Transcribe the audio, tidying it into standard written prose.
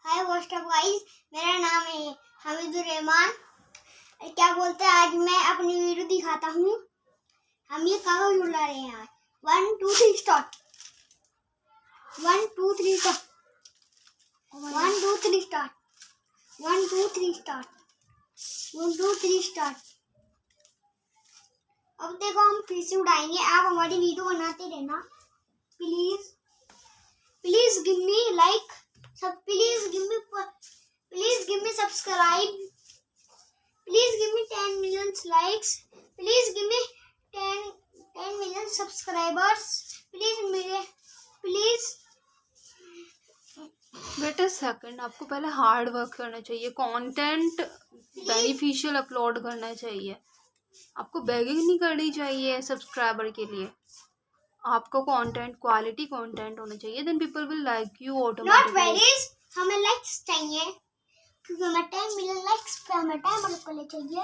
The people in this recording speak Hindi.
हाय व्हाट्सअप गाइस, मेरा नाम है हमीदुर रहमान। क्या बोलते हैं, आज मैं अपनी वीडियो दिखाता हूँ। हम ये कागज उड़ा रहे हैं आज। 1 2 3 start. 1 2 3 start. 1 2 3 start. 1 2 3 start. 1 2 3 start. अब देखो हम फिर से उड़ाएंगे। आप हमारी वीडियो बनाते रहना please. Please give me like, please give me subscribe, please give me 10 million likes, please give me 10 million subscribers, please। बेटा सेकंड, आपको पहले हार्ड वर्क करना चाहिए, कंटेंट बेनिफिशियल अपलोड करना चाहिए। आपको बेगिंग नहीं करनी चाहिए सब्सक्राइबर के लिए। आपको कंटेंट क्वालिटी कंटेंट होना चाहिए, then people will like you automatically. Not worries, हमें लाइक्स चाहिए क्योंकि हमें 10 मिलियन लाइक्स पे हमें टाइम चाहिए।